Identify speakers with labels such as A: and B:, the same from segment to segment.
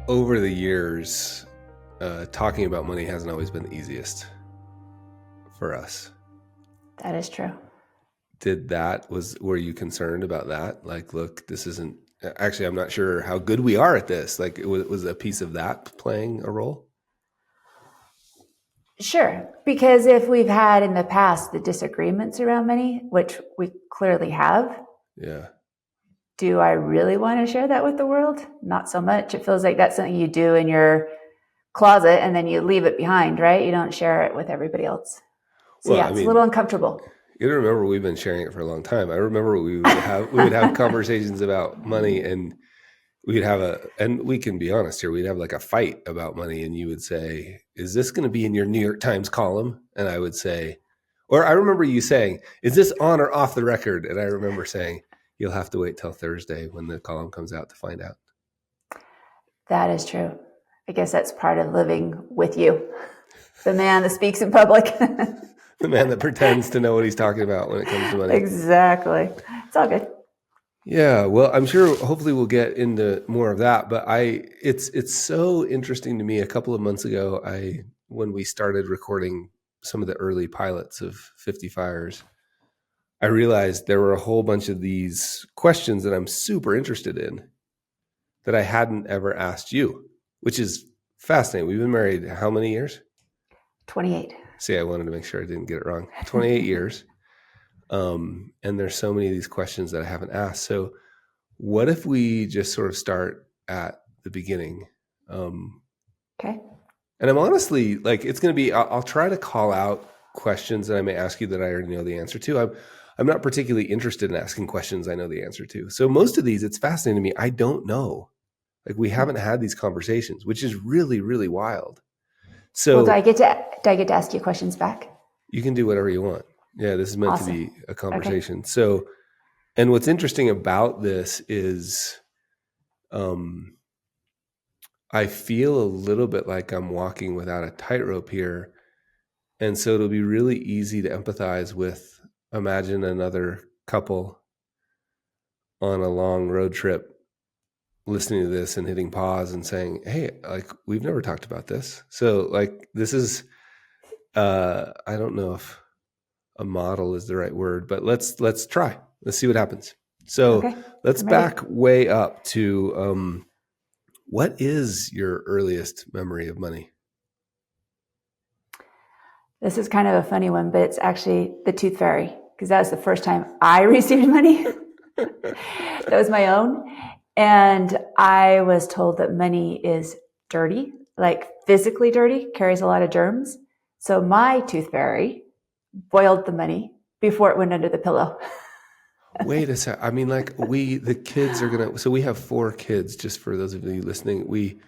A: over the years, talking about money hasn't always been the easiest for us.
B: That is true.
A: Were you concerned about that? Like, look, this isn't, actually, I'm not sure how good we are at this. Like, was a piece of that playing a role?
B: Sure. Because if we've had in the past the disagreements around money, which we clearly have.
A: Yeah.
B: Do I really want to share that with the world? Not so much. It feels like that's something you do in your closet and then you leave it behind, right? You don't share it with everybody else. So
A: Well,
B: it's a little uncomfortable.
A: You remember we've been sharing it for a long time. I remember we would have conversations about money, and and we can be honest here, we'd have like a fight about money, and you would say, is this going to be in your New York Times column? And I would say, or I remember you saying, is this on or off the record? And I remember saying, you'll have to wait till Thursday when the column comes out to find out.
B: That is true. I guess that's part of living with you. The man that speaks in public.
A: The man that pretends to know what he's talking about when it comes to money.
B: Exactly. It's all good.
A: Yeah, well, I'm sure hopefully we'll get into more of that, but it's so interesting to me. A couple of months ago, when we started recording some of the early pilots of 50 Fires, I realized there were a whole bunch of these questions that I'm super interested in that I hadn't ever asked you, which is fascinating. We've been married how many years?
B: 28.
A: See, I wanted to make sure I didn't get it wrong. 28 years. And there's so many of these questions that I haven't asked. So what if we just sort of start at the beginning?
B: Okay.
A: And I'm honestly, like, it's going to be, I'll try to call out questions that I may ask you that I already know the answer to. I'm not particularly interested in asking questions I know the answer to. So most of these, it's fascinating to me. I don't know. Like, we haven't had these conversations, which is really, really wild. So
B: do I get to ask you questions back?
A: You can do whatever you want. Yeah, this is meant
B: Awesome.
A: to be a conversation. Okay. So, and what's interesting about this is, I feel a little bit like I'm walking without a tightrope here. And so it'll be really easy to empathize with, imagine another couple on a long road trip listening to this and hitting pause and saying, hey, like, we've never talked about this. So, like, this is, I don't know if a model is the right word, but let's try. Let's see what happens. So let's back way up to, what is your earliest memory of money?
B: This is kind of a funny one, but it's actually the tooth fairy, because that was the first time I received money. That was my own. And I was told that money is dirty, like physically dirty, carries a lot of germs. So my tooth fairy boiled the money before it went under the pillow.
A: Wait a sec. I mean, like, the kids are going to, so we have 4 kids, just for those of you listening,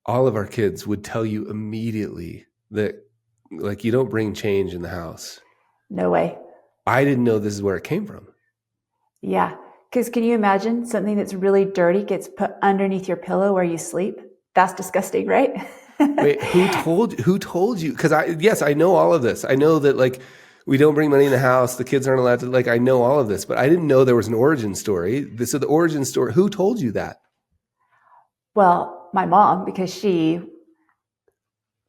A: all of our kids would tell you immediately that, like, you don't bring change in the house.
B: No way.
A: I didn't know this is where it came from.
B: Yeah. Because can you imagine something that's really dirty gets put underneath your pillow where you sleep? That's disgusting, right?
A: Wait, who told you? Because I know all of this. I know that, like, we don't bring money in the house. The kids aren't allowed to, like, I know all of this, but I didn't know there was an origin story. So the origin story, who told you that?
B: Well, my mom, because she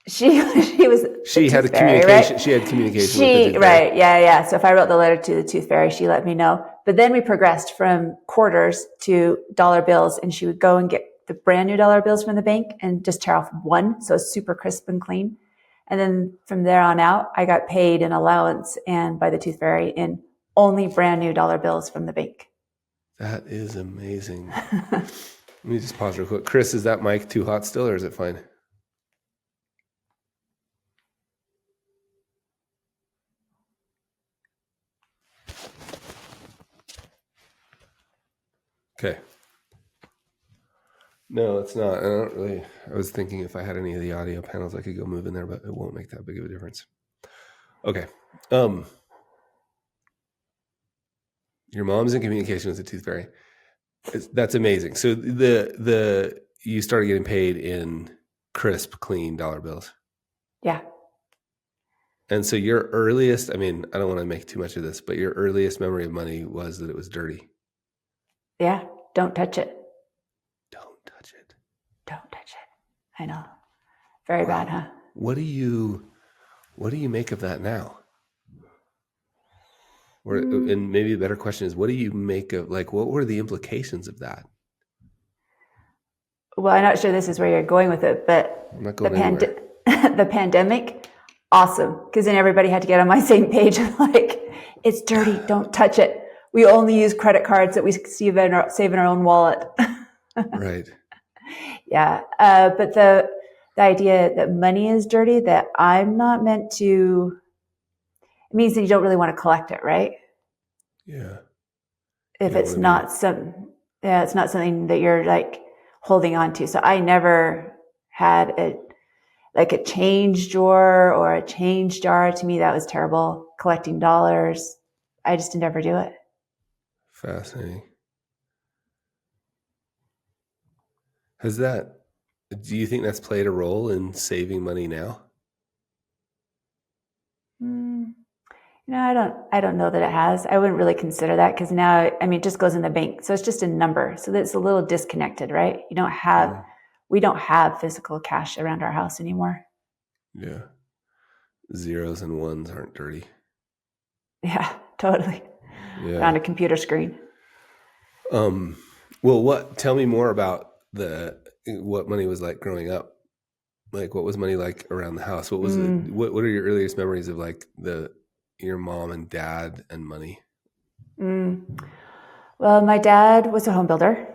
B: was
A: she had
B: fairy,
A: communication.
B: Right?
A: She had communication with the tooth fairy.
B: Right. Yeah. So if I wrote the letter to the tooth fairy, she let me know. But then we progressed from quarters to dollar bills, and she would go and get the brand new dollar bills from the bank and just tear off one, so it's super crisp and clean. And then from there on out, I got paid an allowance and by the tooth fairy in only brand new dollar bills from the bank.
A: That is amazing. Let me just pause real quick. Chris, is that mic too hot still, or is it fine? Okay. No, it's not. I was thinking if I had any of the audio panels, I could go move in there, but it won't make that big of a difference. Okay. Your mom's in communication with the tooth fairy. That's amazing. So you started getting paid in crisp, clean dollar bills.
B: Yeah.
A: And so your earliest, I mean, I don't want to make too much of this, but your earliest memory of money was that it was dirty.
B: Yeah. Don't touch it.
A: Don't touch it.
B: Don't touch it. I know. Very bad,
A: Wow.
B: huh?
A: What do you make of that now? Or
B: Mm.
A: and maybe a better question is, what do you make of, like, what were the implications of that?
B: Well, I'm not sure this is where you're going with it, but
A: I'm not
B: the
A: going anywhere.
B: the pandemic, awesome, because then everybody had to get on my same page. Like, it's dirty, don't touch it. We only use credit cards that we save in our own wallet.
A: Right.
B: Yeah, but the idea that money is dirty, that I'm not meant to, it means that you don't really want to collect it, right?
A: Yeah. You
B: If
A: don't want
B: it's
A: to be.
B: not yeah, it's not something that you're like holding on to. So I never had a change drawer or a change jar. To me, that was terrible. Collecting dollars, I just never do it.
A: Fascinating. Has that, do you think that's played a role in saving money now?
B: Mm, I don't know that it has. I wouldn't really consider that because now, I mean, it just goes in the bank, so it's just a number. So that's a little disconnected, right?
A: Mm,
B: We don't have physical cash around our house anymore.
A: yeah. Zeros and ones aren't dirty.
B: Yeah, totally.
A: Yeah.
B: Around a computer screen.
A: Um, well, tell me more about what money was like growing up. Like, what was money like around the house?
B: Mm,
A: What are your earliest memories of, like, your mom and dad and money?
B: mm. Well, my dad was a home builder,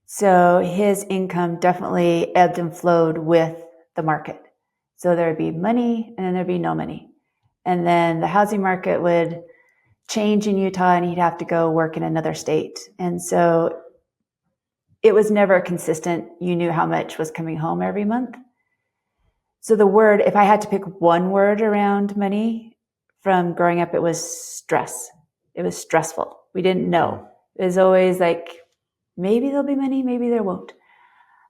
B: so his income definitely ebbed and flowed with the market. So there would be money and then there'd be no money. And then the housing market would change in Utah and he'd have to go work in another state. And so it was never consistent. You knew how much was coming home every month. So the word, if I had to pick one word around money from growing up, it was stress. It was stressful. We didn't
A: Mm,
B: know. It was always like, maybe there'll be money, maybe there won't.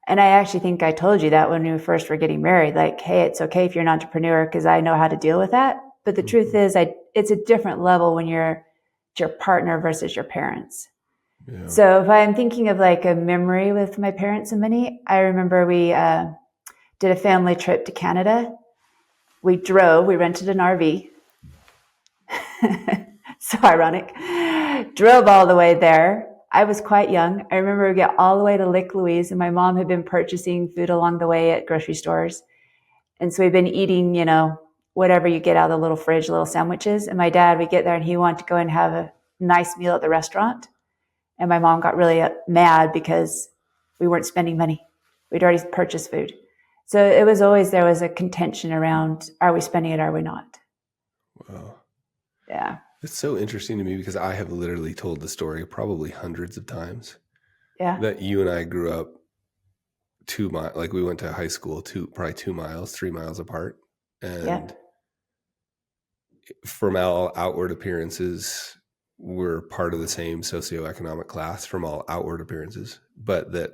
B: And I actually think I told you that when we first were getting married, like, hey, it's okay if you're an entrepreneur because I know how to deal with that. But the truth
A: mhm.
B: is, it's a different level when you're your partner versus your parents.
A: Yeah.
B: So if I'm thinking of like a memory with my parents and money, I remember we did a family trip to Canada. We rented an RV. So ironic. Drove all the way there. I was quite young. I remember we got all the way to Lake Louise, and my mom had been purchasing food along the way at grocery stores. And so we've been eating, whatever you get out of the little fridge, little sandwiches. And my dad, we get there and he wanted to go and have a nice meal at the restaurant. And my mom got really mad because we weren't spending money. We'd already purchased food. So it was always, there was a contention around, are we spending it, are we not?
A: Wow.
B: Yeah.
A: It's so interesting to me because I have literally told the story probably hundreds of times
B: Yeah.
A: that you and I grew up 2 miles, like, we went to high school probably 2 miles, 3 miles apart.
B: Yeah.
A: And from all outward appearances, we're part of the same socioeconomic class from all outward appearances, but that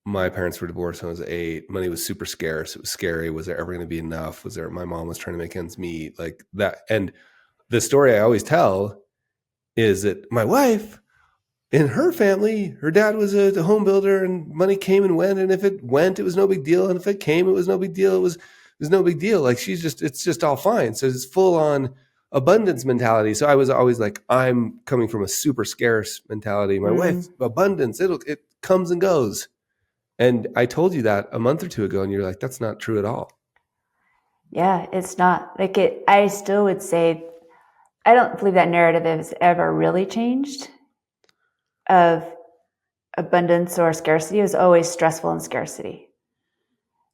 A: my parents were divorced when I was 8. Money was super scarce. It was scary. Was there ever going to be enough? My mom was trying to make ends meet, like that. And the story I always tell is that my wife, in her family, her dad was a home builder and money came and went. And if it went, it was no big deal. And if it came, it was no big deal. It was no big deal. Like, it's just all fine. So it's full on abundance mentality. So I was always like, I'm coming from a super scarce mentality. My wife,
B: Mm.
A: abundance, it comes and goes. And I told you that a month or two ago, and you're like, that's not true at all.
B: Yeah. It's not like it. I still would say, I don't believe that narrative has ever really changed of abundance or scarcity. It was always stressful and scarcity.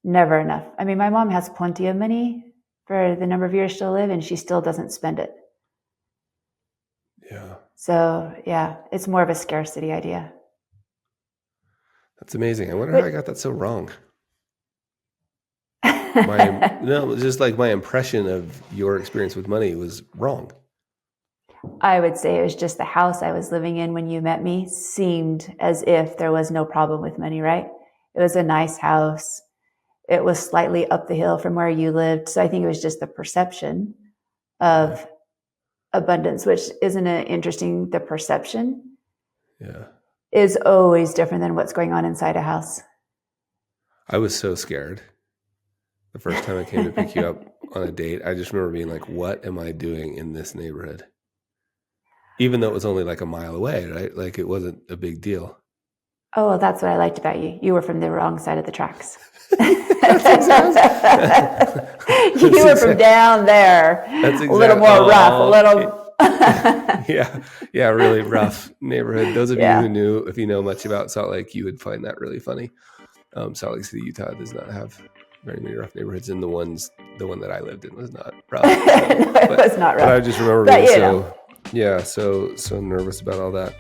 B: Never enough. I mean, my mom has plenty of money for the number of years she'll live, and she still doesn't spend it.
A: Yeah.
B: So, yeah, it's more of a scarcity idea.
A: That's amazing. I wonder how I
B: But
A: got that so wrong. No, just like my impression of your experience with money was wrong.
B: I would say it was just the house I was living in when you met me seemed as if there was no problem with money, right? It was a nice house. It was slightly up the hill from where you lived. So I think it was just the perception
A: Right.
B: of abundance, which isn't it interesting? The perception
A: Yeah.
B: is always different than what's going on inside a house.
A: I was so scared the first time I came to pick you up on a date. I just remember being like, what am I doing in this neighborhood? Even though it was only like a mile away, right? Like it wasn't a big deal.
B: Oh, well, that's what I liked about you. You were from the wrong side of the tracks.
A: That's exactly.
B: You were from down there.
A: That's
B: a little more rough, a little.
A: Yeah, really rough neighborhood. Those of you
B: Yeah.
A: who knew, if you know much about Salt Lake, you would find that really funny. Salt Lake City, Utah does not have very many rough neighborhoods, and the one that I lived in was not rough.
B: No, it was not rough.
A: But I just remember
B: But,
A: being
B: you know.
A: so nervous about all that.